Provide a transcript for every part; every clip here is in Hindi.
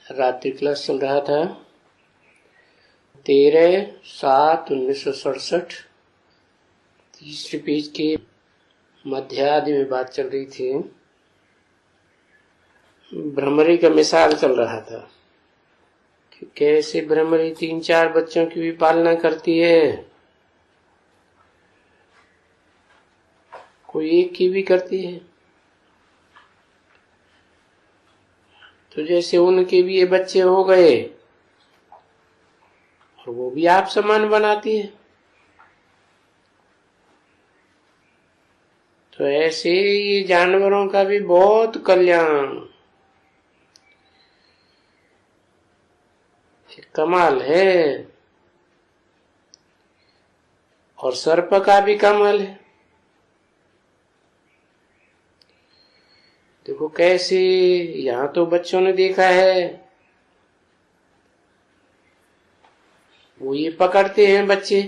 रात्रि क्लास चल रहा था 13/7/1967। तीसरे पेज के मध्यादि में बात चल रही थी। भ्रमरी का मिसाल चल रहा था कि कैसे भ्रमरी 3-4 बच्चों की भी पालना करती है, कोई एक की भी करती है। तो जैसे उनके भी ये बच्चे हो गए और वो भी आप समान बनाती है, तो ऐसे ये जानवरों का भी बहुत कल्याण, कमाल है। और सर्प का भी कमाल है। देखो कैसे यहाँ तो बच्चों ने देखा है, वो ये पकड़ते हैं बच्चे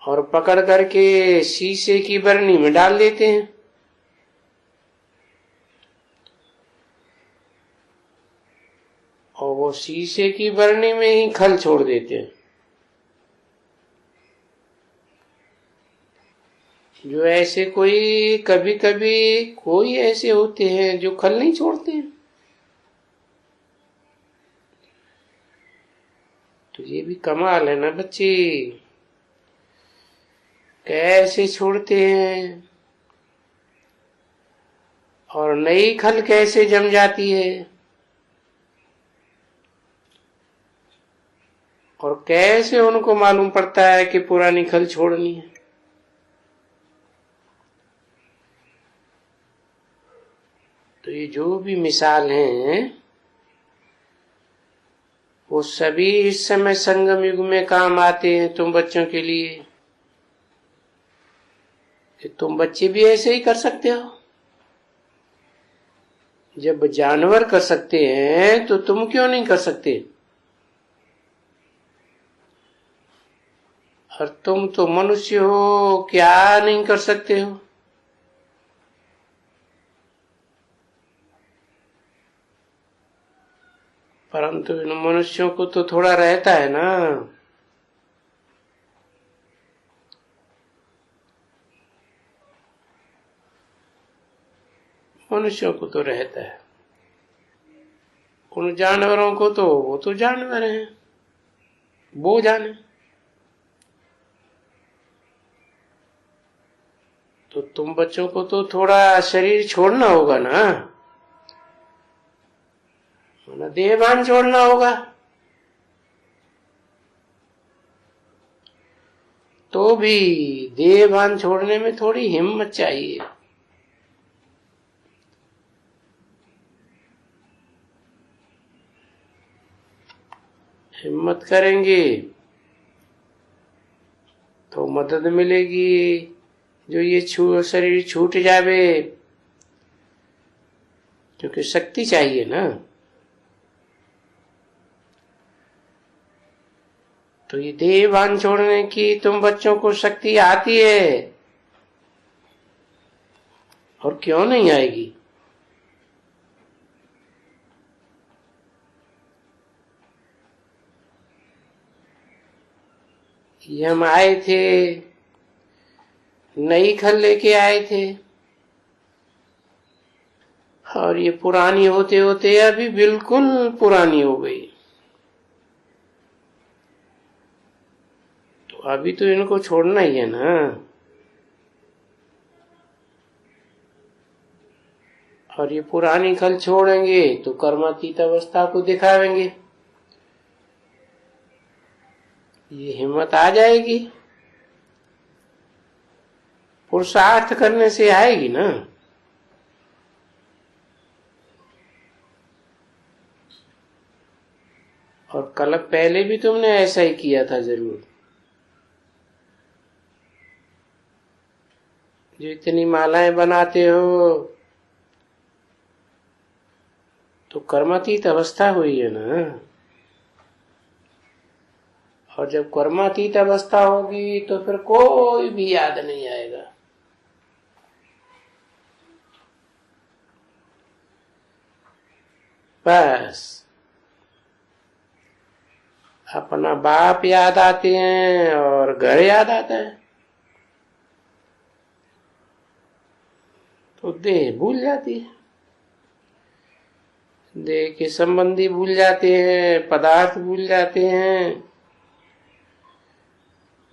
और पकड़ करके शीशे की बरनी में डाल देते हैं। और वो शीशे की बरनी में ही खल छोड़ देते हैं। जो ऐसे कोई कभी कभी कोई ऐसे होते हैं जो खल नहीं छोड़ते हैं, तो ये भी कमाल है ना बच्चे, कैसे छोड़ते हैं और नई खल कैसे जम जाती है और कैसे उनको मालूम पड़ता है कि पुरानी खल छोड़नी है। तो ये जो भी मिसाल हैं वो सभी इस समय संगम युग में काम आते हैं तुम बच्चों के लिए, कि तुम बच्चे भी ऐसे ही कर सकते हो। जब जानवर कर सकते हैं तो तुम क्यों नहीं कर सकते? और तुम तो मनुष्य हो, क्या नहीं कर सकते हो? परंतु इन मनुष्यों को तो थोड़ा रहता है ना, मनुष्यों को तो रहता है। उन जानवरों को तो वो तो जानवर हैं, वो जाने। तो तुम बच्चों को तो थोड़ा शरीर छोड़ना होगा ना, देहभान छोड़ना होगा। तो भी देहभान छोड़ने में थोड़ी हिम्मत चाहिए। हिम्मत करेंगे तो मदद मिलेगी। जो ये शरीर छूट जावे, क्योंकि शक्ति चाहिए ना। तो ये देहभान छोड़ने की तुम बच्चों को शक्ति आती है, और क्यों नहीं आएगी? ये हम आए थे, नई खल लेके आए थे, और ये पुरानी होते होते अभी बिल्कुल पुरानी हो गई। तो अभी तो इनको छोड़ना ही है ना। और ये पुरानी खल छोड़ेंगे तो कर्मातीत अवस्था को दिखावेंगे, ये हिम्मत आ जाएगी। पुरुषार्थ करने से आएगी ना। और कल पहले भी तुमने ऐसा ही किया था जरूर। जो इतनी मालाएं बनाते हो तो कर्मातीत अवस्था हुई है ना। और जब कर्मातीत अवस्था होगी तो फिर कोई भी याद नहीं आएगा। बस अपना बाप याद आते हैं और घर याद आता है, तो देह भूल जाती है, देह के संबंधी भूल जाते हैं, पदार्थ भूल जाते हैं।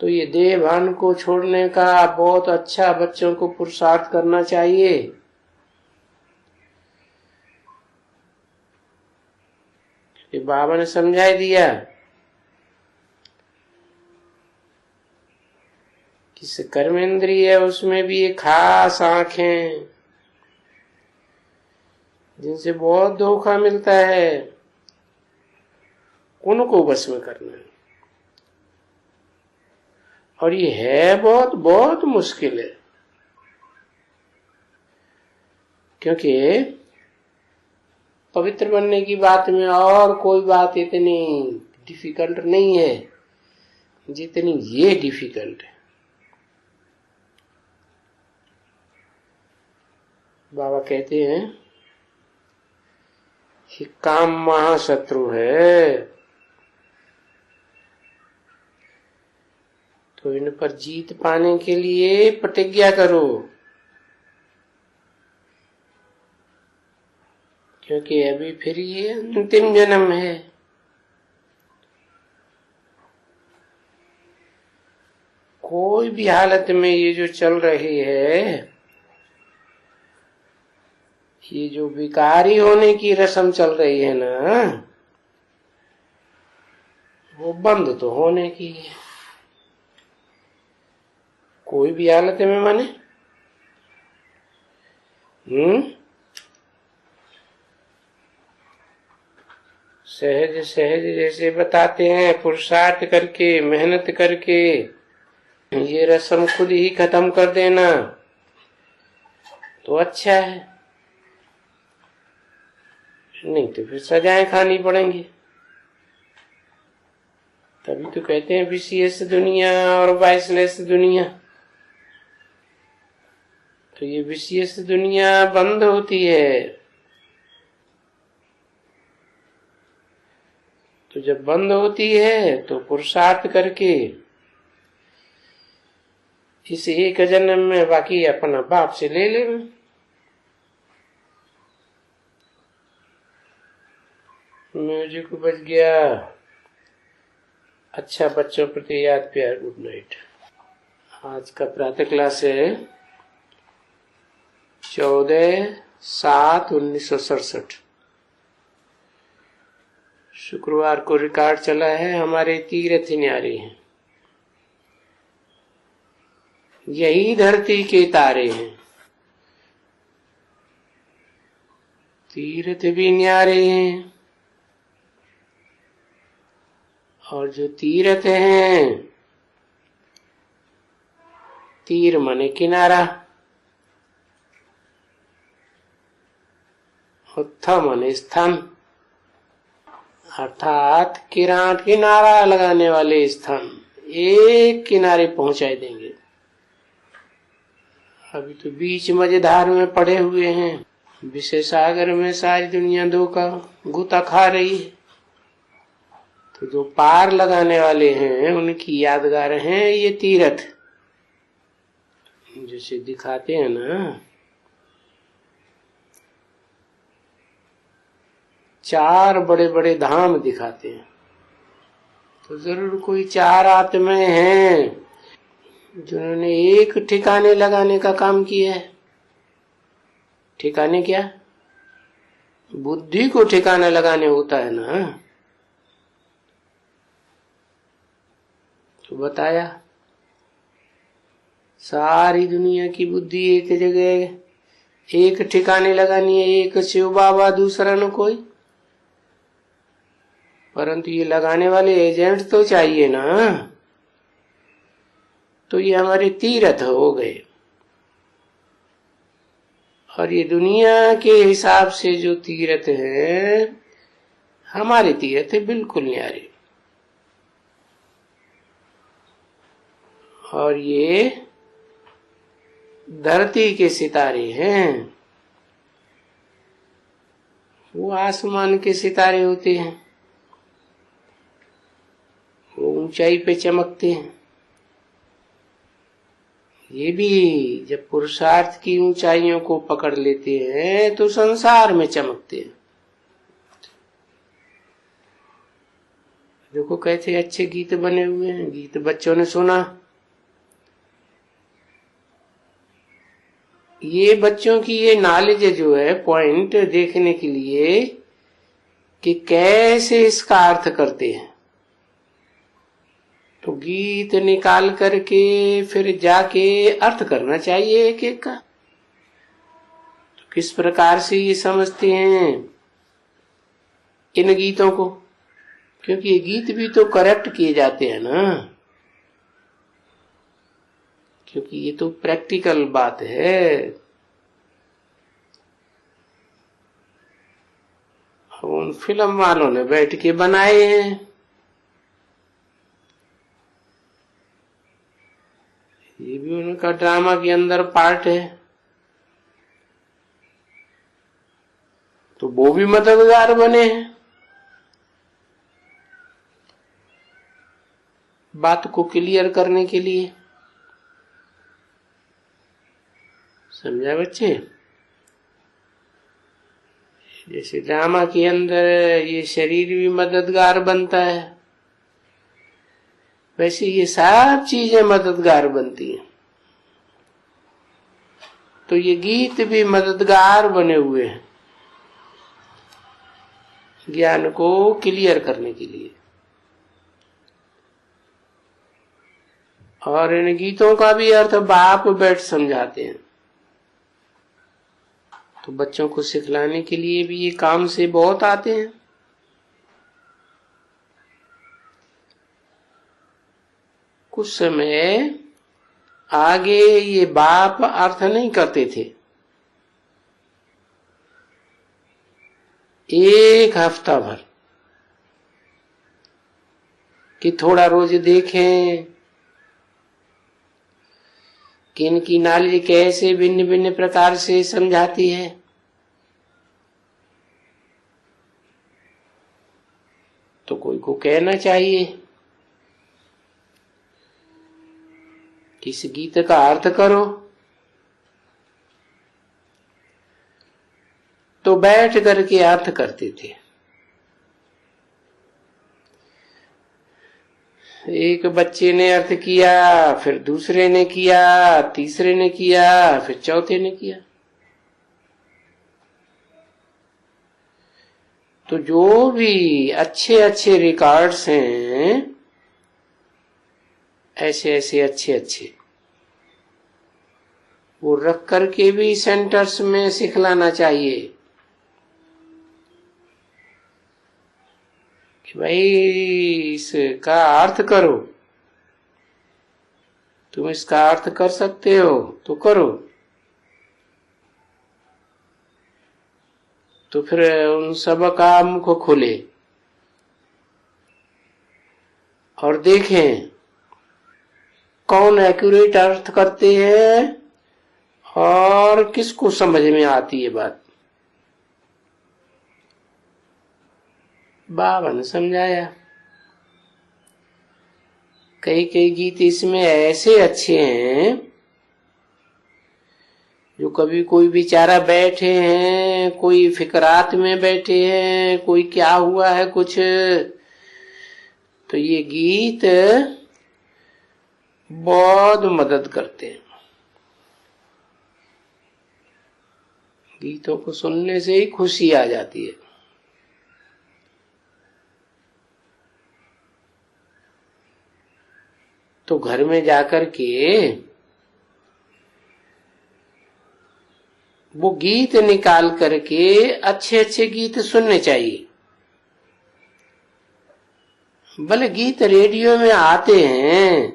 तो ये देह भान को छोड़ने का बहुत अच्छा बच्चों को पुरुषार्थ करना चाहिए। कि बाबा ने समझा दिया कि कर्मेंद्रिय है, उसमें भी एक खास आंखें जिनसे बहुत धोखा मिलता है, उनको बस में करना है। और ये है बहुत बहुत मुश्किल है, क्योंकि पवित्र बनने की बात में और कोई बात इतनी डिफिकल्ट नहीं है जितनी ये डिफिकल्ट है। बाबा कहते हैं कि काम महाशत्रु है, तो इन पर जीत पाने के लिए प्रतिज्ञा करो, क्योंकि अभी फिर ये अंतिम जन्म है। कोई भी हालत में ये जो चल रही है, ये जो विकारी होने की रस्म चल रही है ना, वो बंद तो होने की है। कोई भी हालत में माने सहज सहज जैसे बताते हैं, पुरुषार्थ करके मेहनत करके ये रस्म खुद ही खत्म कर देना तो अच्छा है, नहीं तो फिर सजाएं खानी पड़ेंगी। तभी तो कहते हैं विशेष दुनिया और वाइसलेस दुनिया। तो ये विशेष दुनिया बंद होती है, तो जब बंद होती है तो पुरुषार्थ करके इस एक जन्म में बाकी अपना बाप से ले ले। म्यूजिक बज गया। अच्छा बच्चों प्रति याद प्यार, गुड नाइट। आज का प्रातः क्लास है 14/7/1967, शुक्रवार को रिकॉर्ड चला है। हमारे तीर्थ न्यारे हैं, यही धरती के तारे हैं। तीर्थ भी न्यारे हैं, और जो तीर्थ हैं, तीर माने किनारा, उत्थ माने स्थान, अर्थात किनारा लगाने वाले स्थान एक किनारे पहुंचाए देंगे। अभी तो बीच मजेदार में पड़े हुए हैं, विषय सागर में सारी दुनिया धोखा गुता खा रही है। तो जो पार लगाने वाले हैं उनकी यादगार हैं ये तीर्थ, जैसे दिखाते हैं ना, 4 बड़े बड़े धाम दिखाते हैं। तो जरूर कोई 4 आत्माएं हैं जिन्होंने एक ठिकाने लगाने का काम किया है। ठिकाने क्या? बुद्धि को ठिकाना लगाने होता है ना। तो बताया सारी दुनिया की बुद्धि एक जगह एक ठिकाने लगानी है, एक शिव बाबा, दूसरा न कोई। परंतु ये लगाने वाले एजेंट तो चाहिए ना। तो ये हमारे तीर्थ हो गए, और ये दुनिया के हिसाब से जो तीर्थ है, हमारे तीर्थ है बिल्कुल न्यारे। और ये धरती के सितारे हैं, वो आसमान के सितारे होते हैं, वो ऊंचाई पे चमकते हैं। ये भी जब पुरुषार्थ की ऊंचाइयों को पकड़ लेते हैं तो संसार में चमकते हैं। देखो कैसे अच्छे गीत बने हुए हैं, गीत बच्चों ने सुना। ये बच्चों की ये नॉलेज जो है, पॉइंट देखने के लिए कि कैसे इसका अर्थ करते हैं। तो गीत निकाल करके फिर जाके अर्थ करना चाहिए एक एक का। तो किस प्रकार से ये समझते हैं इन गीतों को, क्योंकि ये गीत भी तो करेक्ट किए जाते हैं ना, क्योंकि ये तो प्रैक्टिकल बात है। उन फिल्म वालों ने बैठ के बनाए हैं, ये भी उनका ड्रामा के अंदर पार्ट है। तो वो भी मददगार बने हैं बात को क्लियर करने के लिए। समझा बच्चे? जैसे ड्रामा के अंदर ये शरीर भी मददगार बनता है, वैसे ये सब चीजें मददगार बनती हैं। तो ये गीत भी मददगार बने हुए हैं ज्ञान को क्लियर करने के लिए। और इन गीतों का भी अर्थ बाप बैठ समझाते हैं। तो बच्चों को सिखलाने के लिए भी ये काम से बहुत आते हैं। कुछ समय आगे ये बाप अर्थ नहीं करते थे, एक हफ्ता भर कि थोड़ा रोज देखें कि इनकी नॉलेज कैसे भिन्न भिन्न प्रकार से समझाती है। तो कोई को कहना चाहिए कि इस गीत का अर्थ करो। तो बैठ करके अर्थ करते थे। एक बच्चे ने अर्थ किया, फिर दूसरे ने किया, तीसरे ने किया, फिर चौथे ने किया। तो जो भी अच्छे अच्छे रिकॉर्ड्स हैं, ऐसे ऐसे अच्छे अच्छे, वो रख करके भी सेंटर्स में सिखलाना चाहिए कि भाई इसका अर्थ करो। तुम इसका अर्थ कर सकते हो तो करो। तो फिर उन सब का मुख खुले और देखें कौन एक्यूरेट अर्थ करते हैं और किसको समझ में आती है बात। बाबा ने समझाया। कई कई गीत इसमें ऐसे अच्छे हैं जो कभी कोई बेचारा बैठे हैं, कोई फिकरात में बैठे हैं, कोई क्या हुआ है कुछ, तो ये गीत बहुत मदद करते हैं। गीतों को सुनने से ही खुशी आ जाती है। तो घर में जाकर के वो गीत निकाल करके अच्छे अच्छे गीत सुनने चाहिए। भले गीत रेडियो में आते हैं,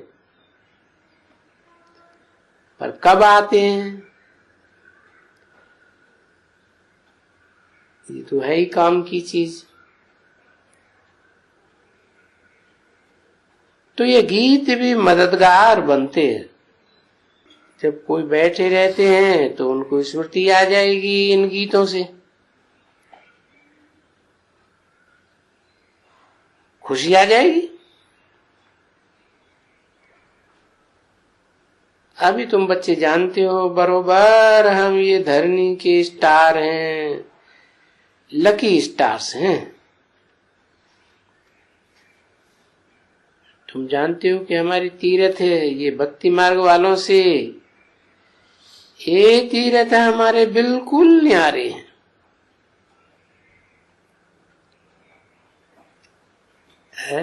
पर कब आते हैं ये तो है ही काम की चीज। तो ये गीत भी मददगार बनते हैं। जब कोई बैठे रहते हैं तो उनको स्मृति आ जाएगी इन गीतों से। खुशी आ जाएगी। अभी तुम बच्चे जानते हो बरोबर हम ये धरनी के स्टार हैं, लकी स्टार्स हैं। तुम जानते हो कि हमारी तीर्थ है ये भक्ति मार्ग वालों से, ये तीर्थ हमारे बिल्कुल न्यारे हैं। है?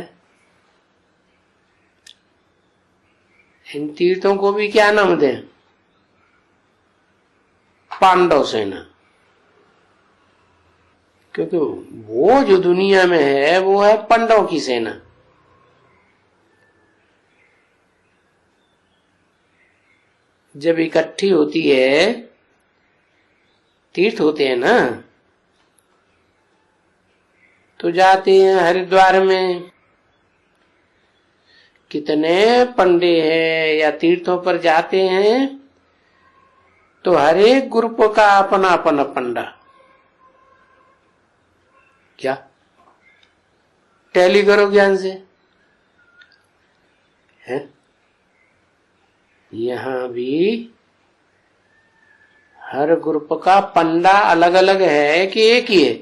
इन तीर्थों को भी क्या नाम दें? पांडव सेना। क्योंकि वो जो दुनिया में है वो है पांडव की सेना। जब इकट्ठी होती है, तीर्थ होते हैं ना, तो जाते हैं हरिद्वार में। कितने पंडे हैं या तीर्थों पर जाते हैं तो हर एक ग्रुप का अपना अपना पंडा। क्या टैली करो ज्ञान से है? यहां भी हर ग्रुप का पंडा अलग अलग है कि एक ही है?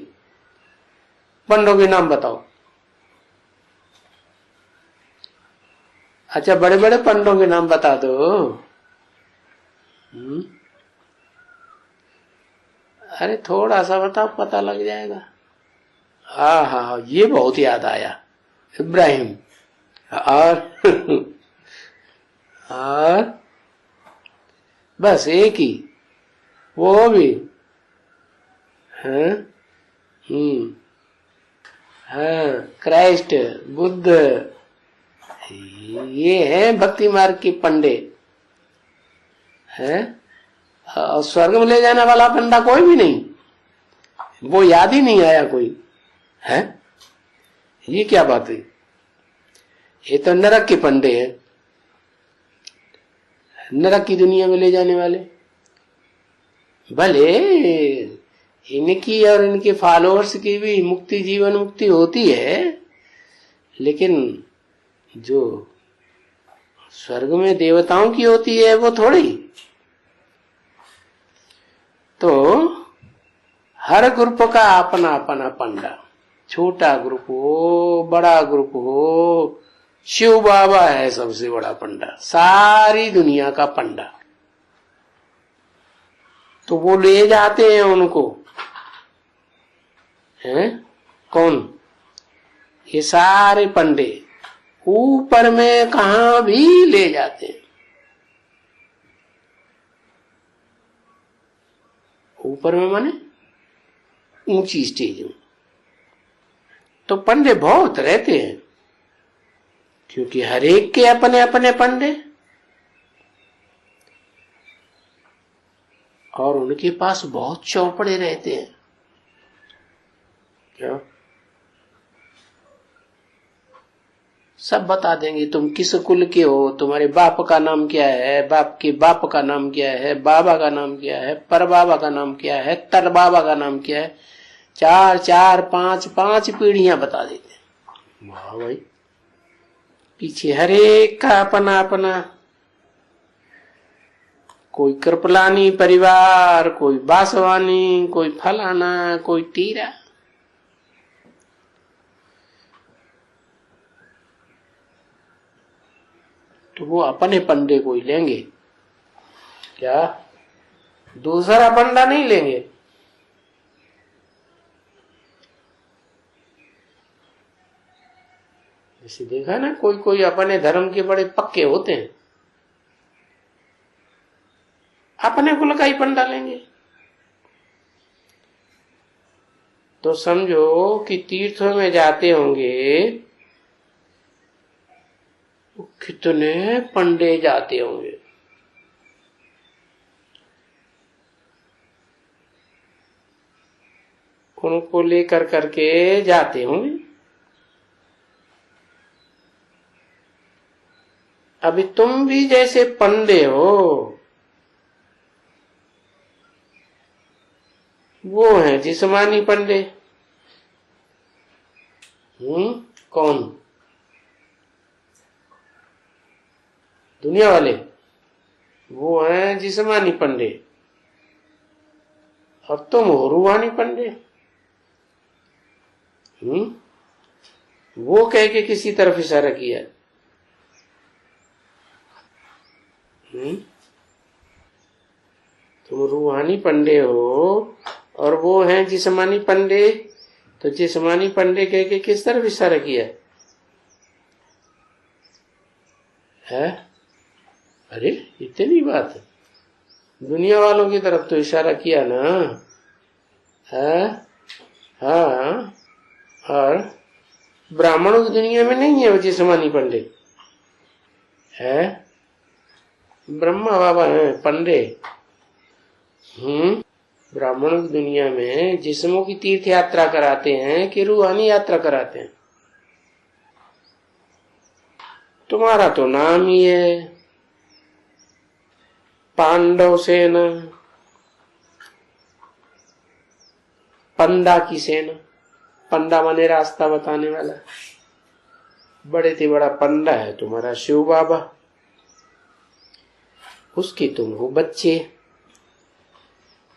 पंडों के नाम बताओ। अच्छा, बड़े बड़े पंडों के नाम बता दो। अरे थोड़ा सा बताओ, पता लग जाएगा। हाँ हाँ, ये बहुत याद आया। इब्राहिम और और बस एक ही, वो भी हाँ। हाँ, क्राइस्ट, बुद्ध, ये है भक्ति मार्ग के पंडे हैं। और स्वर्ग में ले जाने वाला पंडा कोई भी नहीं, वो याद ही नहीं आया कोई है। ये क्या बात है? ये तो नरक के पंडे हैं, नरक की दुनिया में ले जाने वाले। भले इनकी और इनके फॉलोअर्स की भी मुक्ति, जीवन मुक्ति होती है, लेकिन जो स्वर्ग में देवताओं की होती है वो थोड़ी। तो हर ग्रुप का अपना अपना पंडा, छोटा ग्रुप हो बड़ा ग्रुप हो, शिव बाबा है सबसे बड़ा पंडा, सारी दुनिया का पंडा। तो वो ले जाते हैं उनको, हैं कौन? ये सारे पंडे ऊपर में कहां भी ले जाते हैं। ऊपर में माने ऊंची स्टेज में। तो पंडे बहुत रहते हैं, क्योंकि हर एक के अपने अपने पंडे, और उनके पास बहुत चौपड़े रहते हैं। क्या? सब बता देंगे तुम किस कुल के हो, तुम्हारे बाप का नाम क्या है, बाप के बाप का नाम क्या है, बाबा का नाम क्या है, पर बाबा का नाम क्या है, तर बाबा का नाम क्या है। 4 4 5 5 पीढ़ियां बता देते हैं। वाह भाई, पीछे हर एक का अपना अपना, कोई कृपलानी परिवार, कोई बासवानी, कोई फलाना, कोई टीरा। तो वो अपने पंडे को ही लेंगे, क्या दूसरा पंडा नहीं लेंगे। जैसे देखा ना, कोई कोई अपने धर्म के बड़े पक्के होते हैं, अपने कुल का ही पंडा लेंगे। तो समझो कि तीर्थों में जाते होंगे, कितने पंडे जाते होंगे। उनको लेकर करके जाते होंगे। अभी तुम भी जैसे पंडे हो, वो है जिस्मानी पंडे। कौन? दुनिया वाले वो हैं जिस्मानी पंडे, और तुम हो रूहानी पंडे। वो कह के किसी तरफ इशारा किया। तुम रूहानी पंडे हो और वो हैं जिस्मानी पंडे, तो जिस्मानी पंडे कह के किस तरफ इशारा किया है? अरे इतनी बात है, दुनिया वालों की तरफ तो इशारा किया ना है? हाँ, और ब्राह्मणों की दुनिया में नहीं है वो जिस्मानी पंडे है, ब्रह्मा बाबा है पंडे। ब्राह्मणों की दुनिया में जिस्मों की तीर्थ यात्रा कराते हैं कि रूहानी यात्रा कराते हैं? तुम्हारा तो नाम ही है पांडव सेना, पंडा की सेना। पंडा माने रास्ता बताने वाला। बड़े से बड़ा पंडा है तुम्हारा शिव बाबा, उसके तुम हो बच्चे,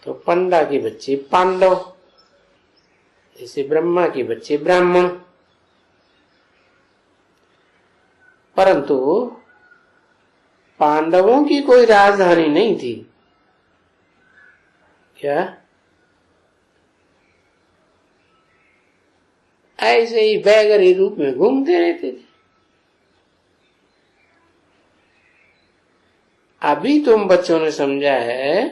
तो पंडा के बच्चे पांडव, जैसे ब्रह्मा के बच्चे ब्राह्मण। परंतु पांडवों की कोई राजधानी नहीं थी क्या? ऐसे ही बैगरी रूप में घूमते रहते थे। अभी तुम बच्चों ने समझा है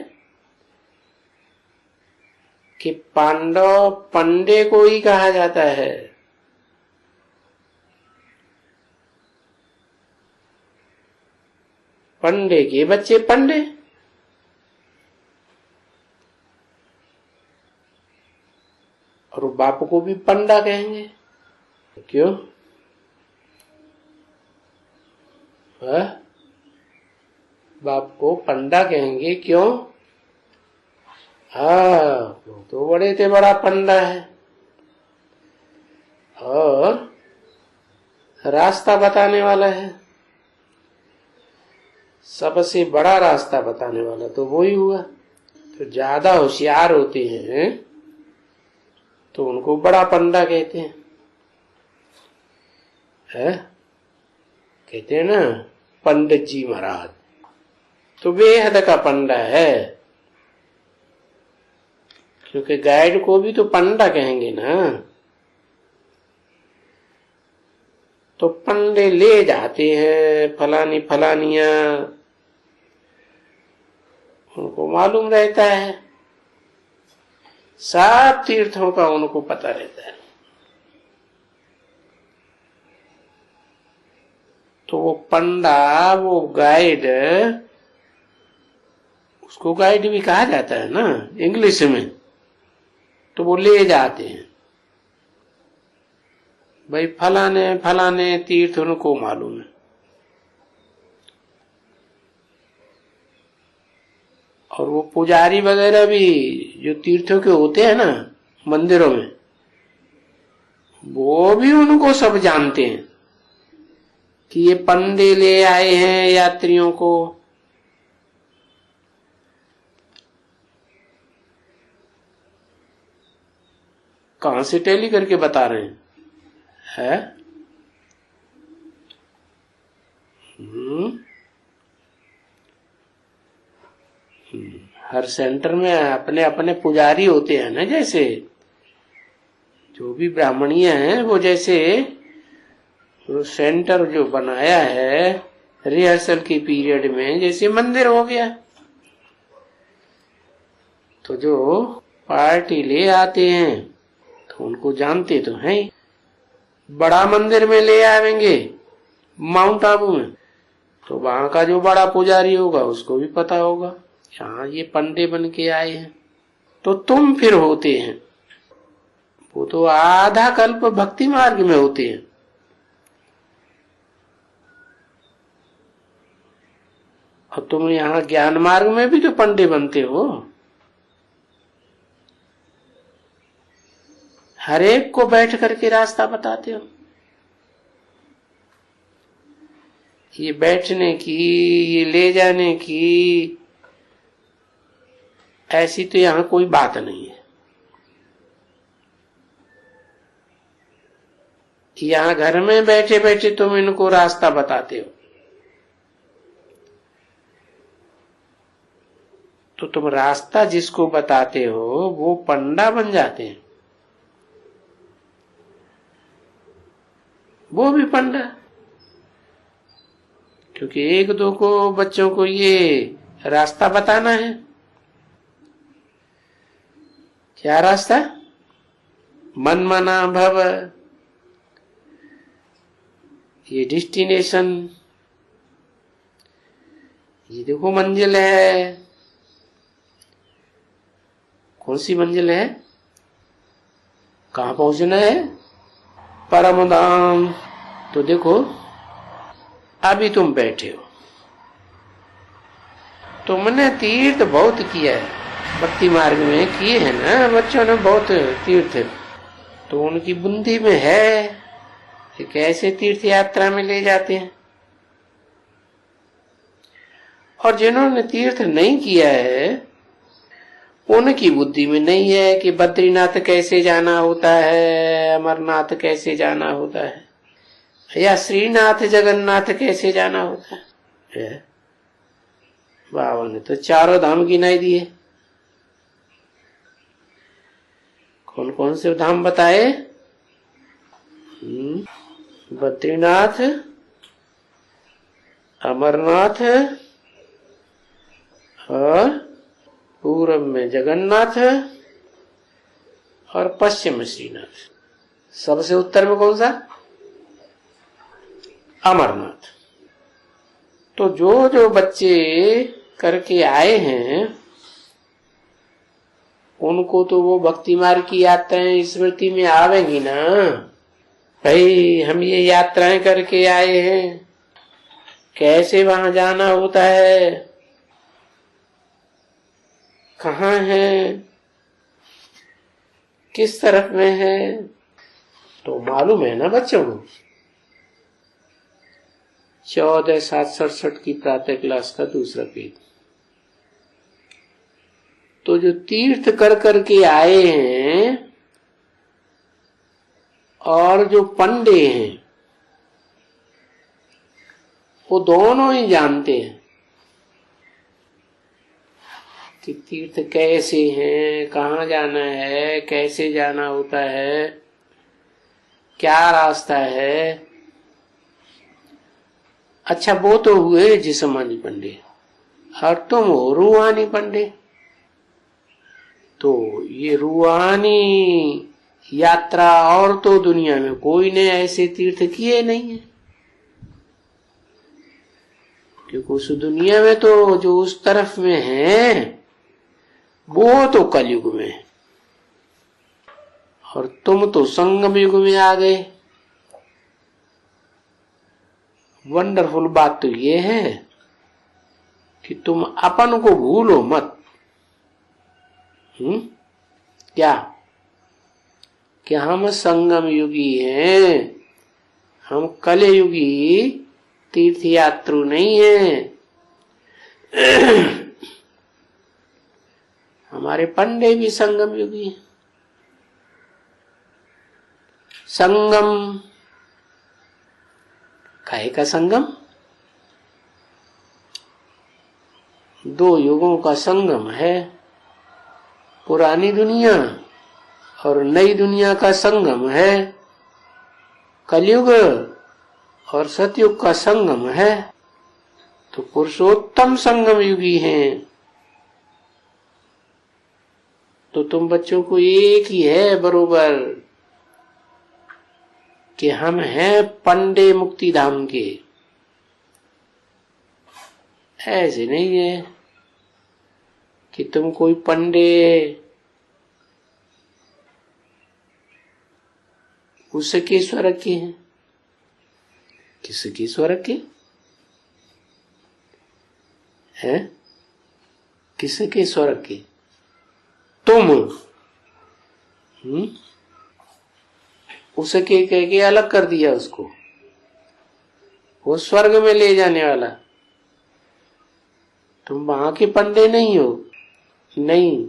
कि पांडव पंडे को ही कहा जाता है। पंडे के बच्चे पंडे, और बाप को भी पंडा कहेंगे। क्यों? बाप को पंडा कहेंगे क्यों? वो तो बड़े से बड़ा पंडा है और रास्ता बताने वाला है। सबसे बड़ा रास्ता बताने वाला तो वो ही हुआ। तो ज्यादा होशियार होते हैं तो उनको बड़ा पंडा कहते हैं, कहते हैं ना पंडित जी महाराज, तो बेहद का पंडा है। क्योंकि गाइड को भी तो पंडा कहेंगे ना। तो पंडे ले जाते हैं फलानी फलानिया, उनको मालूम रहता है, सब तीर्थों का उनको पता रहता है। तो वो पंडा, वो गाइड, उसको गाइड भी कहा जाता है ना इंग्लिश में, तो वो ले जाते हैं भाई फलाने फलाने तीर्थ उनको मालूम है। और वो पुजारी वगैरह भी जो तीर्थों के होते हैं ना मंदिरों में, वो भी उनको सब जानते हैं कि ये पंडे ले आए हैं यात्रियों को। कहां से टेली करके बता रहे हैं है? हर सेंटर में अपने अपने पुजारी होते हैं ना। जैसे जो भी ब्राह्मणीय हैं वो जैसे वो सेंटर जो बनाया है रिहर्सल के पीरियड में, जैसे मंदिर हो गया, तो जो पार्टी ले आते हैं तो उनको जानते तो हैं। बड़ा मंदिर में ले आवेंगे माउंट आबू में, तो वहां का जो बड़ा पुजारी होगा उसको भी पता होगा यहाँ ये पंडे बन के आए हैं। तो तुम फिर होते हैं, वो तो आधा कल्प भक्ति मार्ग में होते हैं, और तुम यहाँ ज्ञान मार्ग में भी तो पंडे बनते हो। हर एक को बैठ करके रास्ता बताते हो। ये बैठने की, ये ले जाने की, ऐसी तो यहां कोई बात नहीं है। यहां घर में बैठे बैठे तुम इनको रास्ता बताते हो, तो तुम रास्ता जिसको बताते हो वो पंडा बन जाते हैं, वो भी पंडा। क्योंकि एक दो को बच्चों को ये रास्ता बताना है। क्या रास्ता? मनमना भव, ये डेस्टिनेशन, ये देखो मंजिल है। कौन सी मंजिल है? कहां पहुंचना है? परम धाम। तो देखो अभी तुम बैठे हो, तुमने तीर्थ बहुत किया है, भक्ति मार्ग में किए हैं ना बच्चों ने बहुत तीर्थ, तो उनकी बुद्धि में है कि कैसे तीर्थ यात्रा में ले जाते हैं। और जिन्होंने तीर्थ नहीं किया है उनकी बुद्धि में नहीं है कि बद्रीनाथ कैसे जाना होता है, अमरनाथ कैसे जाना होता है, या श्रीनाथ जगन्नाथ कैसे जाना होता है। बाबा ने तो चारों धाम गिनाई दिए। कौन कौन से धाम बताए? बद्रीनाथ, अमरनाथ, और पूर्व में जगन्नाथ, और पश्चिम में श्रीनाथ। सबसे उत्तर में कौन सा? अमरनाथ। तो जो जो बच्चे करके आए हैं उनको तो वो भक्ति मार्ग की यात्राएं स्मृति में आवेंगी ना। भाई हम ये यात्राएं करके आए हैं, कैसे वहां जाना होता है, कहाँ है, किस तरफ में है, तो मालूम है ना बच्चों को। 14/7/67 की प्रातः क्लास का दूसरा पेज। तो जो तीर्थ कर करके आए हैं और जो पंडे हैं वो दोनों ही जानते हैं कि तीर्थ कैसे हैं, कहाँ जाना है, कैसे जाना होता है, क्या रास्ता है। अच्छा वो तो हुए जिस्मानी पंडे, और तुम हो रूहानी पंडे। तो ये रूहानी यात्रा और तो दुनिया में कोई ने ऐसे तीर्थ किए नहीं है, क्योंकि उस दुनिया में तो जो उस तरफ में है वो तो कलयुग में है, और तुम तो संगम युग में आ गए। वंडरफुल बात तो ये है कि तुम अपन को भूलो मत। क्या कि हम संगम युगी हैं, हम कलयुगी तीर्थ यात्रु नहीं हैं। हमारे पंडे भी संगम युगी हैं। संगम काहे का संगम? दो युगों का संगम है, पुरानी दुनिया और नई दुनिया का संगम है, कलयुग और सतयुग का संगम है। तो पुरुषोत्तम संगम युगी हैं। तो तुम बच्चों को एक ही है बरोबर कि हम हैं पंडे मुक्ति धाम के। ऐसे नहीं है कि तुम कोई पंडे उसके स्वर्ग के हैं। किसके स्वर्ग के हैं? किसके स्वर्ग के? तुम उसके कह के अलग कर दिया उसको। वो स्वर्ग में ले जाने वाला। तुम वहां के पंडे नहीं हो, नहीं।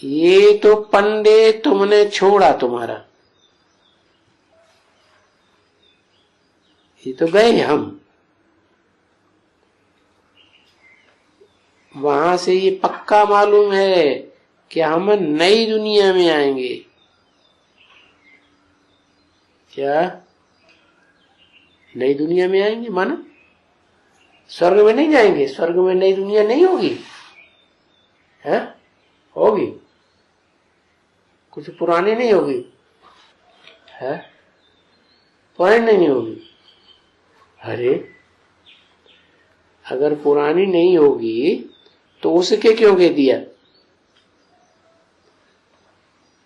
ये तो पंडे तुमने छोड़ा तुम्हारा, ये तो गए हम। वहां से ये पक्का मालूम है कि हम नई दुनिया में आएंगे। क्या नई दुनिया में आएंगे? माना स्वर्ग में नहीं जाएंगे, स्वर्ग में नई दुनिया नहीं होगी, है? होगी, कुछ पुरानी नहीं होगी, है? पुरानी नहीं होगी। अरे अगर पुरानी नहीं होगी तो उसके क्यों कह दिया?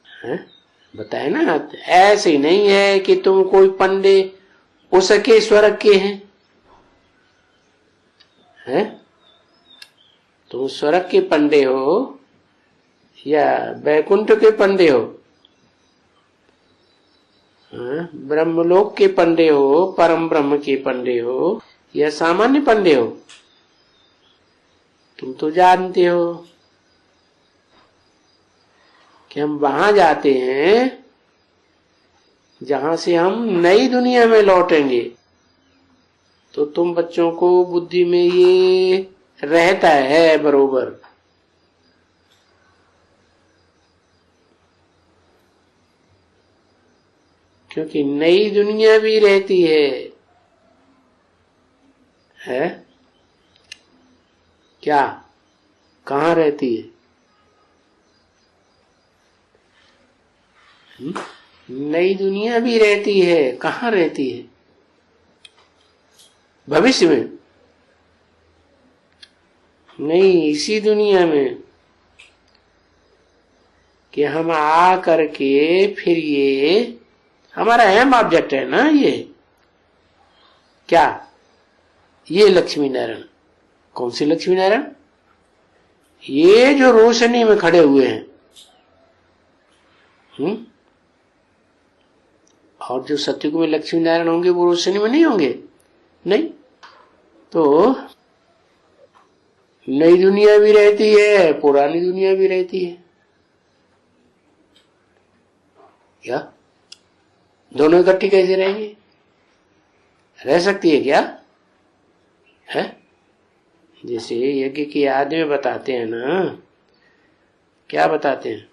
है? बताए ना, ऐसे नहीं है कि तुम कोई पंडे उसके स्वर्ग के हैं, हैं? तुम स्वर्ग के पंडे हो या बैकुंठ के पंडे हो? ब्रह्मलोक के पंडे हो, परम ब्रह्म के पंडे हो या सामान्य पंडे हो? तुम तो जानते हो कि हम वहां जाते हैं जहां से हम नई दुनिया में लौटेंगे। तो तुम बच्चों को बुद्धि में ये रहता है बरोबर। क्योंकि नई दुनिया भी रहती है? क्या? कहाँ रहती है? नई दुनिया भी रहती है, कहाँ रहती है? भविष्य में नहीं, इसी दुनिया में कि हम आ करके फिर ये हमारा अहम ऑब्जेक्ट है ना, ये क्या? ये लक्ष्मी नारायण। कौन सी लक्ष्मी नारायण? ये जो रोशनी में खड़े हुए हैं, और जो सत्युग में लक्ष्मी नारायण होंगे वो रोशनी में नहीं होंगे? नहीं। तो नई दुनिया भी रहती है, पुरानी दुनिया भी रहती है। क्या दोनों इकट्ठी कैसे रहेंगी? रह सकती है क्या? है? जैसे यज्ञ की याद में बताते हैं ना, क्या बताते हैं?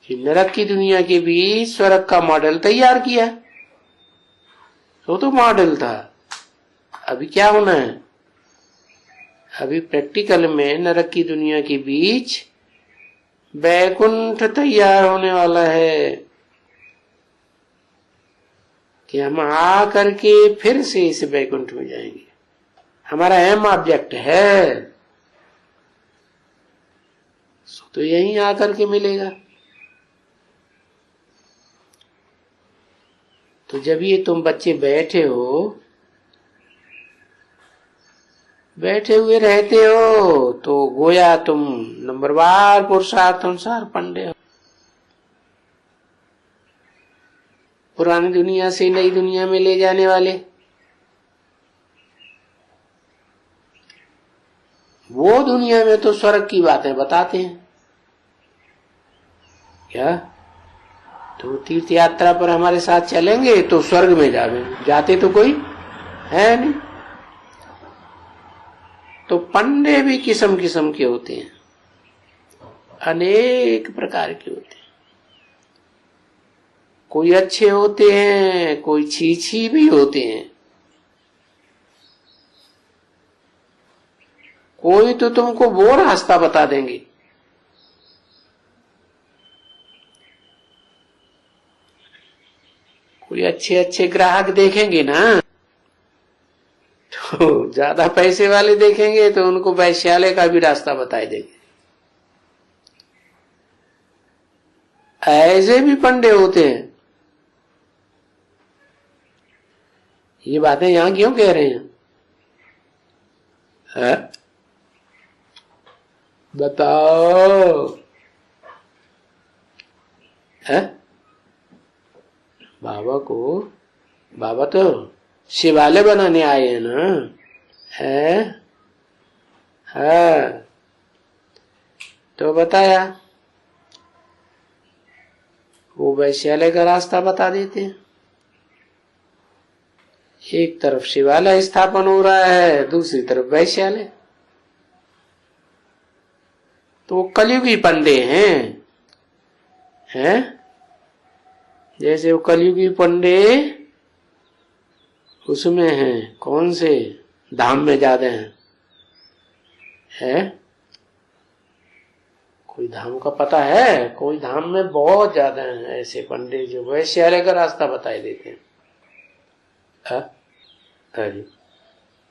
कि नरक की दुनिया के भी स्वर्ग का मॉडल तैयार किया। वो तो मॉडल था, अभी क्या होना है? अभी प्रैक्टिकल में नरक की दुनिया के बीच बैकुंठ तैयार होने वाला है कि हम आ करके फिर से इस बैकुंठ में जाएंगे। हमारा अहम ऑब्जेक्ट है, तो यहीं आकर के मिलेगा। तो जब ये तुम बच्चे बैठे हो, बैठे हुए रहते हो, तो गोया तुम नंबरवार पुरुषार्थ अनुसार पंडे हो। पुरानी दुनिया से नई दुनिया में ले जाने वाले। वो दुनिया में तो स्वर्ग की बातें बताते हैं। क्या? तो तीर्थ यात्रा पर हमारे साथ चलेंगे तो स्वर्ग में जाते तो कोई है नहीं। तो पंडे भी किस्म किस्म के होते हैं, अनेक प्रकार के होते हैं। कोई अच्छे होते हैं, कोई छीछी भी होते हैं। कोई तो तुमको वो रास्ता बता देंगे, कोई अच्छे अच्छे ग्राहक देखेंगे ना, तो ज्यादा पैसे वाले देखेंगे तो उनको वैश्यालय का भी रास्ता बताए देंगे। ऐसे भी पंडे होते हैं। ये बातें यहां क्यों कह रहे हैं? है? बताओ। है? बाबा तो शिवालय बनाने आए हैं ना, है? तो बताया, वो वैश्यालय का रास्ता बता देते हैं। एक तरफ शिवालय स्थापन हो रहा है, दूसरी तरफ वैश्यालय। तो वो कलयुगी पंडे हैं? जैसे वो कलयुगी पंडे उसमें हैं, कौन से धाम में ज्यादा है? कोई धाम का पता है? कोई धाम में बहुत ज्यादा हैं ऐसे पंडे जो वैश्यालय का रास्ता बताए देते हैं। अरे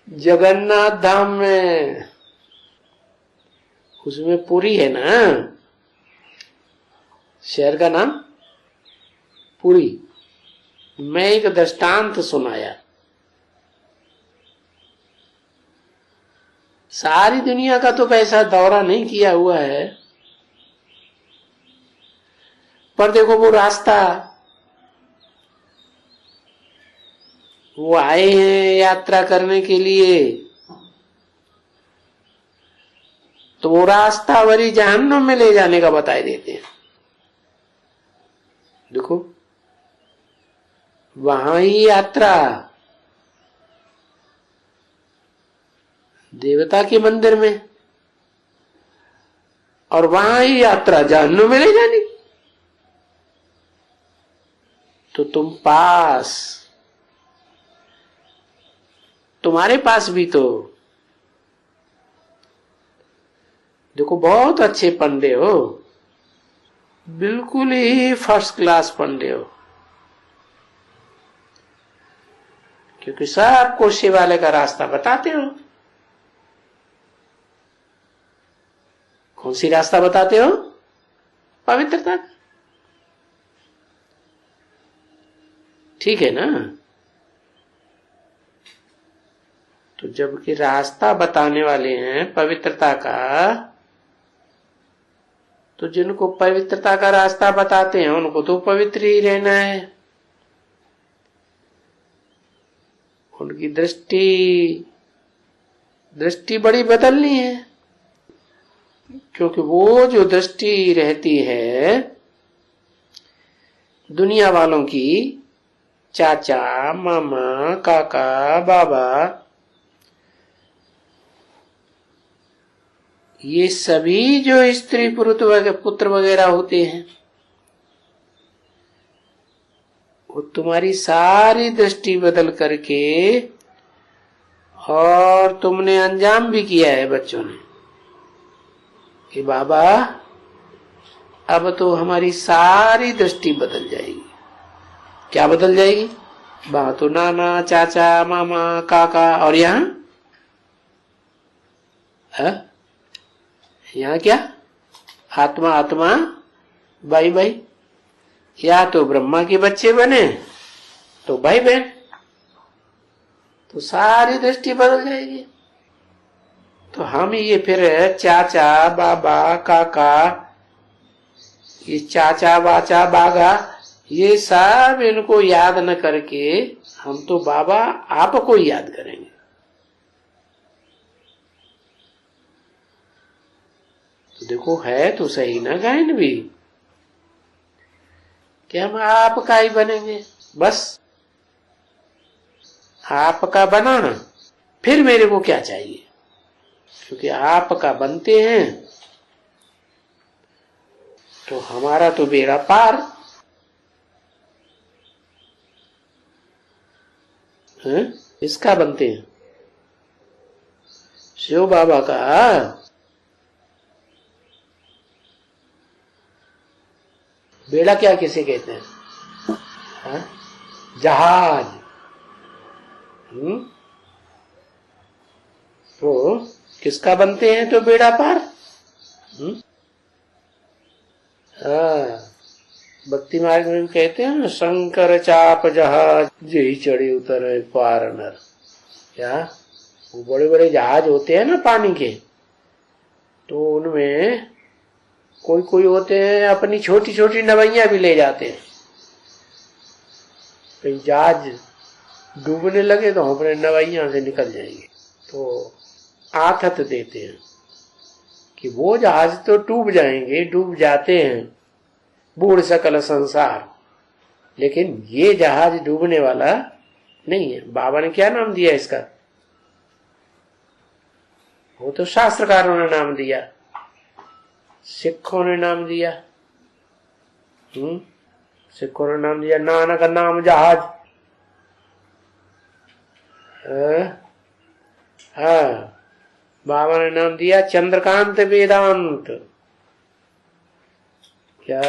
जगन्नाथ धाम में, उसमें पुरी है ना, शहर का नाम पुरी। मैं एक दृष्टांत सुनाया, सारी दुनिया का तो पैसा दौरा नहीं किया हुआ है, पर देखो वो रास्ता, वो आए हैं यात्रा करने के लिए, तो वो रास्ता वरी जहन्नुम में ले जाने का बताए देते हैं। देखो वहां ही यात्रा देवता के मंदिर में, और वहां ही यात्रा जहन्नुम में ले जाने। तो तुम्हारे पास भी तो देखो बहुत अच्छे पंडे हो, बिल्कुल ही फर्स्ट क्लास पंडे हो, क्योंकि सबको शिवालय का रास्ता बताते हो। कौन सी रास्ता बताते हो? पवित्रता। ठीक है ना? तो जबकि रास्ता बताने वाले हैं पवित्रता का, तो जिनको पवित्रता का रास्ता बताते हैं उनको तो पवित्र ही रहना है। उनकी दृष्टि बड़ी बदलनी है, क्योंकि वो जो दृष्टि रहती है दुनिया वालों की, चाचा मामा काका बाबा, ये सभी जो स्त्री पुत्र वगैरह होते हैं, वो तुम्हारी सारी दृष्टि बदल करके, और तुमने अंजाम भी किया है बच्चों ने कि बाबा अब तो हमारी सारी दृष्टि बदल जाएगी। क्या बदल जाएगी? वहां तो नाना चाचा मामा काका, और यहाँ क्या? आत्मा आत्मा भाई भाई, या तो ब्रह्मा के बच्चे बने तो भाई बहन, तो सारी दृष्टि बदल जाएगी। तो हम ये फिर चाचा बाबा काका, ये चाचा बाचा बागा, ये सब इनको याद न करके हम तो बाबा आपको ही याद करेंगे। तो देखो है तो सही ना गायन भी, कि हम आपका ही बनेंगे, बस आपका बनाना, फिर मेरे को क्या चाहिए, क्योंकि आपका बनते हैं तो हमारा तो बेड़ा पार है। इसका बनते हैं शिव बाबा का। बेड़ा क्या किसे कहते हैं? जहाज। तो किसका बनते हैं तो बेड़ा पार। भक्ति मार्ग में कहते हैं ना, शंकर चाप जहाज यही चढ़े उतर पार नर। क्या वो बड़े बड़े जहाज होते हैं ना पानी के, तो उनमें कोई कोई होते हैं अपनी छोटी छोटी नवैया भी ले जाते हैं, कहीं जहाज डूबने लगे तो अपने नवैया से निकल जाएंगे, तो आथत देते हैं कि वो जहाज तो डूब जाएंगे, डूब जाते हैं बूढ़ सकल संसार, लेकिन ये जहाज डूबने वाला नहीं है। बाबा ने क्या नाम दिया इसका? वो तो शास्त्रकारों ने नाम दिया, सिखों ने नाम दिया। सिखों ने नाम दिया नानक नाम जहाज। हाँ, बाबा ने नाम दिया चंद्रकांत वेदांत। क्या?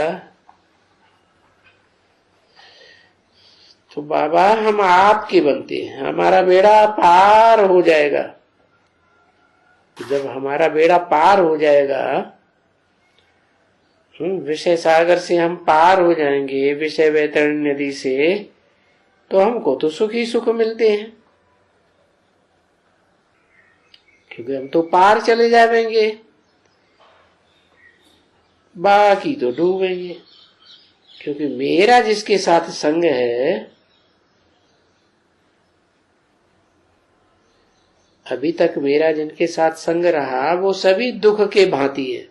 तो बाबा हम आपके बनते हैं, हमारा बेड़ा पार हो जाएगा। जब हमारा बेड़ा पार हो जाएगा, विषय सागर से हम पार हो जाएंगे, विषय वैतरणी नदी से, तो हमको तो सुख ही सुख मिलते हैं, क्योंकि हम तो पार चले जाएंगे, बाकी तो डूबेंगे। क्योंकि मेरा जिसके साथ संग है, अभी तक मेरा जिनके साथ संग रहा, वो सभी दुख के भांति है।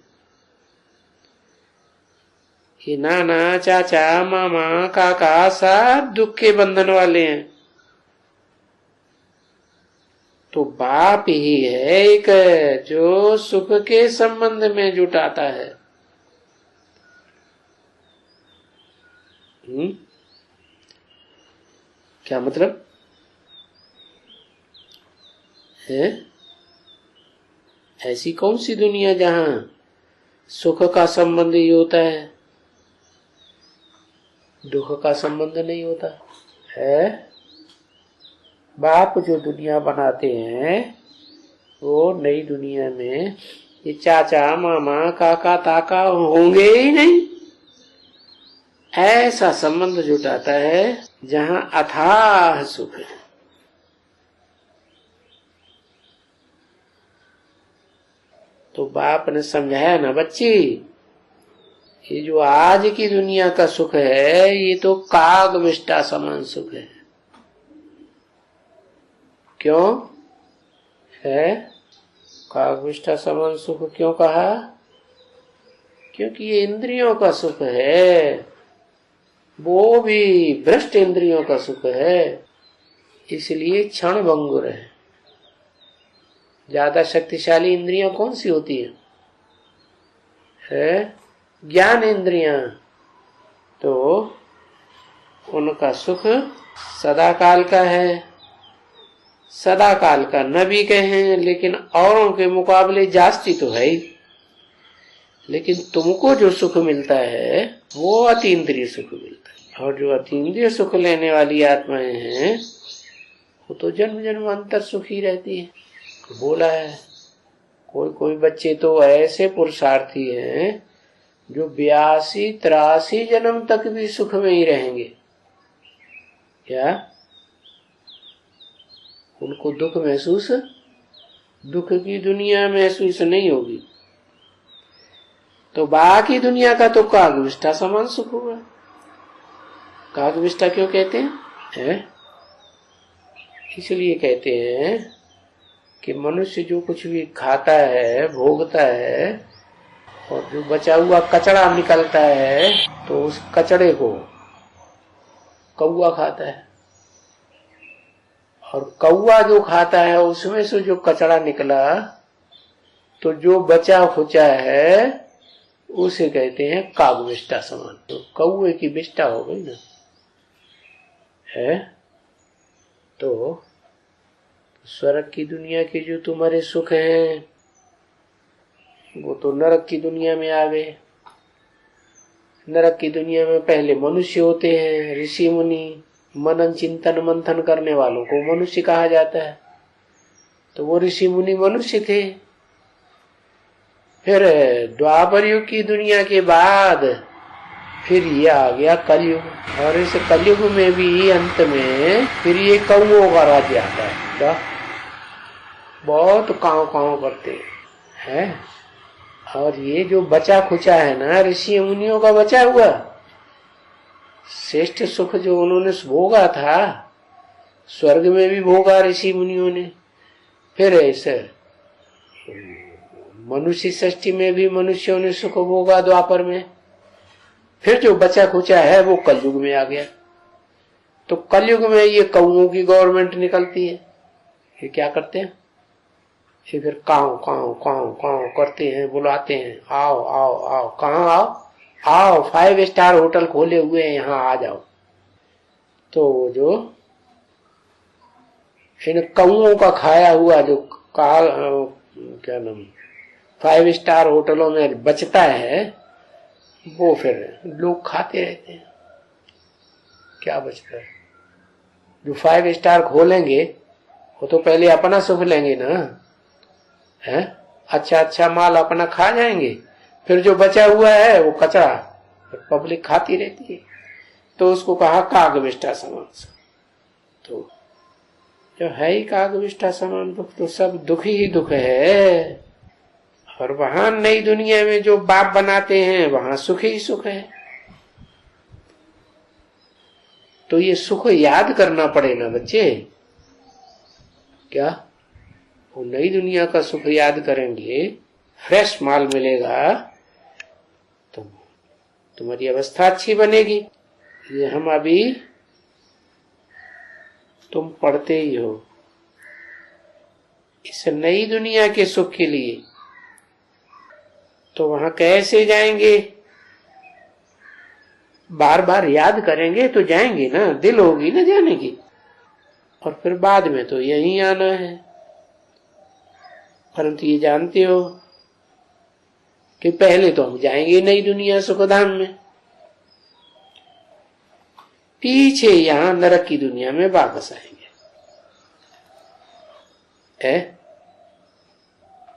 ये नाना चाचा मामा काका सब दुख के बंधन वाले हैं। तो बाप ही है एक जो सुख के संबंध में जुटाता है। क्या मतलब है? ऐसी कौन सी दुनिया जहां सुख का संबंध ही होता है, दुख का संबंध नहीं होता है? बाप जो दुनिया बनाते हैं वो नई दुनिया में ये चाचा मामा काका ताका होंगे ही नहीं। ऐसा संबंध जुटाता है जहां अथाह सुख है। तो बाप ने समझाया ना बच्ची, ये जो आज की दुनिया का सुख है ये तो काग विष्टा समान सुख है। क्यों है काग विष्टा समान सुख क्यों कहा? क्योंकि ये इंद्रियों का सुख है, वो भी भ्रष्ट इंद्रियों का सुख है, इसलिए क्षण भंगुर है। ज्यादा शक्तिशाली इंद्रियां कौन सी होती है? ज्ञान इंद्रियां। तो उनका सुख सदा काल का है, सदा काल का न भी कहें, लेकिन औरों के मुकाबले जास्ती तो है ही। लेकिन तुमको जो सुख मिलता है वो अतीन्द्रिय सुख मिलता है, और जो अतीन्द्रिय सुख लेने वाली आत्माएं हैं वो तो जन्म जन्मांतर सुखी रहती है। बोला है कोई कोई बच्चे तो ऐसे पुरुषार्थी हैं जो 82-83 जन्म तक भी सुख में ही रहेंगे। क्या उनको दुख महसूस, दुख की दुनिया महसूस नहीं होगी? तो बाकी दुनिया का तो कागविष्ठा समान सुख होगा। कागविष्ठा क्यों कहते हैं? इसलिए कहते हैं कि मनुष्य जो कुछ भी खाता है, भोगता है, और जो बचा हुआ कचरा निकलता है तो उस कचड़े को कौवा खाता है, और कौवा जो खाता है उसमें से जो कचरा निकला तो जो बचा खुचा है उसे कहते हैं कागविष्ठा समान। तो कौवे की विष्ठा हो गई ना है। तो स्वर्ग की दुनिया के जो तुम्हारे सुख हैं वो तो नरक की दुनिया में आ गए। नरक की दुनिया में पहले मनुष्य होते हैं, ऋषि मुनि, मनन चिंतन मंथन करने वालों को मनुष्य कहा जाता है। तो वो ऋषि मुनि मनुष्य थे। फिर द्वापर युग की दुनिया के बाद फिर ये आ गया कलयुग, और इस कलयुग में भी अंत में फिर ये कौओं का राज्य आता है। क्या बहुत काव काव करते हैं, और ये जो बचा खुचा है ना ऋषि मुनियों का बचा हुआ श्रेष्ठ सुख जो उन्होंने भोगा था, स्वर्ग में भी भोगा ऋषि मुनियों ने, फिर ऐसे मनुष्य सृष्टि में भी मनुष्यों ने सुख भोगा द्वापर में, फिर जो बचा खुचा है वो कलयुग में आ गया। तो कलयुग में ये कौओं की गवर्नमेंट निकलती है। ये क्या करते हैं, ये फिर काव काव काव काव करते हैं, बुलाते हैं, आओ आओ आओ, कहाँ आओ, आओ 5 स्टार होटल खोले हुए हैं, यहाँ आ जाओ। तो जो इन कौओं का खाया हुआ जो क्या नाम 5 स्टार होटलों में बचता है वो फिर लोग खाते रहते हैं। क्या बचता है, जो 5 स्टार खोलेंगे वो तो पहले अपना सुख लेंगे ना, है अच्छा अच्छा माल अपना खा जाएंगे, फिर जो बचा हुआ है वो कचरा पब्लिक खाती रहती है। तो उसको कहा कागविष्ठा समान। तो जो है ही कागविष्ठा समान दुख, तो सब दुख ही दुख है। और वहां नई दुनिया में जो बाप बनाते हैं वहां सुख ही सुख है। तो ये सुख याद करना पड़ेगा बच्चे। क्या वो नई दुनिया का सुख याद करेंगे, फ्रेश माल मिलेगा तो तुम्हारी अवस्था अच्छी बनेगी। ये हम अभी तुम पढ़ते ही हो इस नई दुनिया के सुख के लिए, तो वहां कैसे जाएंगे, बार बार याद करेंगे तो जाएंगे ना, दिल होगी ना जाने की। और फिर बाद में तो यहीं आना है। परंतु ये जानते हो कि पहले तो हम जाएंगे नई दुनिया सुखधाम में, पीछे यहां नरक की दुनिया में वापस आएंगे।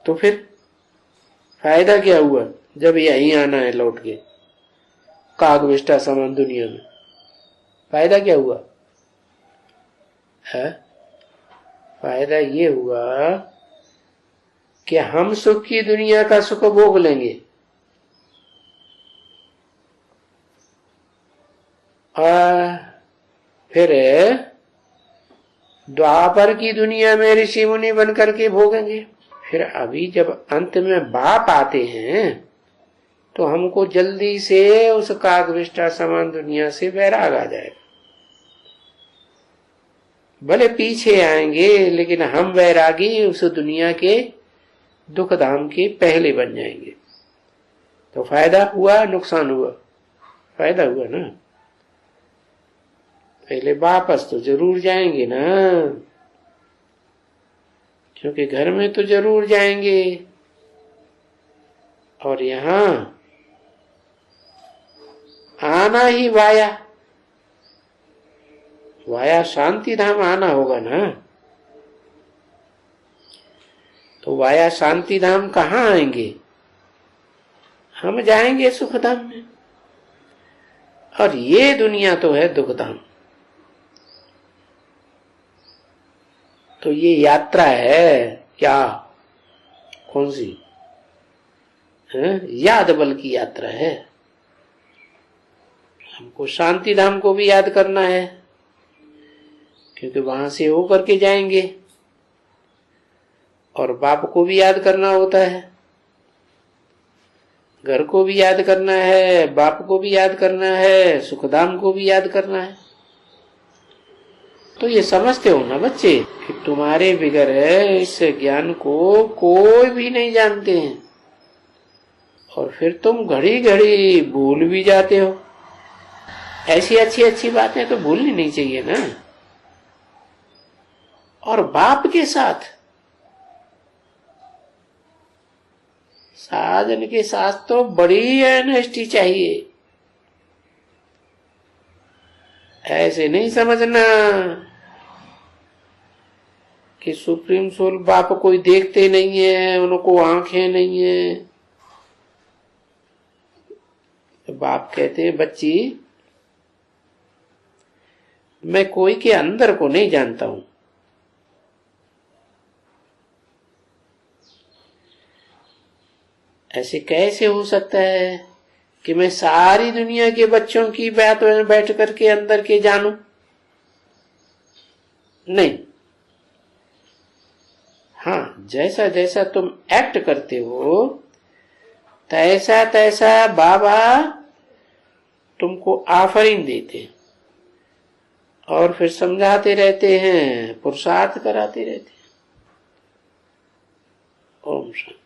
तो फिर फायदा क्या हुआ जब यहीं आना है लौट के कागविष्ठा समान दुनिया में? फायदा क्या हुआ है? फायदा ये हुआ कि हम सुख की दुनिया का सुख भोग लेंगे, फिर द्वापर की दुनिया में ऋषि मुनि बन करके भोगेंगे। फिर अभी जब अंत में बाप आते हैं तो हमको जल्दी से उस कागविष्ठा समान दुनिया से वैराग आ जाएगा। भले पीछे आएंगे लेकिन हम वैरागी उस दुनिया के दुख धाम के पहले बन जाएंगे। तो फायदा हुआ नुकसान हुआ? फायदा हुआ ना। पहले वापस तो जरूर जाएंगे ना, क्योंकि घर में तो जरूर जाएंगे। और यहां आना ही वाया शांति धाम आना होगा ना। तो वाया शांति धाम कहाँ आएंगे? हम जाएंगे सुख धाम में। और ये दुनिया तो है दुख धाम। तो ये यात्रा है क्या, कौन सी है? याद बल की यात्रा है। हमको शांति धाम को भी याद करना है, क्योंकि वहां से होकर के जाएंगे। और बाप को भी याद करना होता है, घर को भी याद करना है, बाप को भी याद करना है, सुखधाम को भी याद करना है। तो ये समझते हो ना बच्चे कि तुम्हारे बिगर इस ज्ञान को कोई भी नहीं जानते हैं। और फिर तुम घड़ी घड़ी भूल भी जाते हो। ऐसी अच्छी अच्छी बातें तो भूलनी नहीं चाहिए ना। और बाप के साथ, साधन के साथ तो बड़ी ऑनेस्टी चाहिए। ऐसे नहीं समझना कि सुप्रीम सोल बाप कोई देखते नहीं है, उनको आंखें नहीं है। तो बाप कहते हैं बच्ची मैं कोई के अंदर को नहीं जानता हूं, ऐसे कैसे हो सकता है कि मैं सारी दुनिया के बच्चों की बात में बैठ करके अंदर के जानूं? नहीं। हाँ, जैसा जैसा तुम एक्ट करते हो तैसा तैसा बाबा तुमको आफरीन देते और फिर समझाते रहते हैं, पुरुषार्थ कराते रहते हैं। ओम शांति।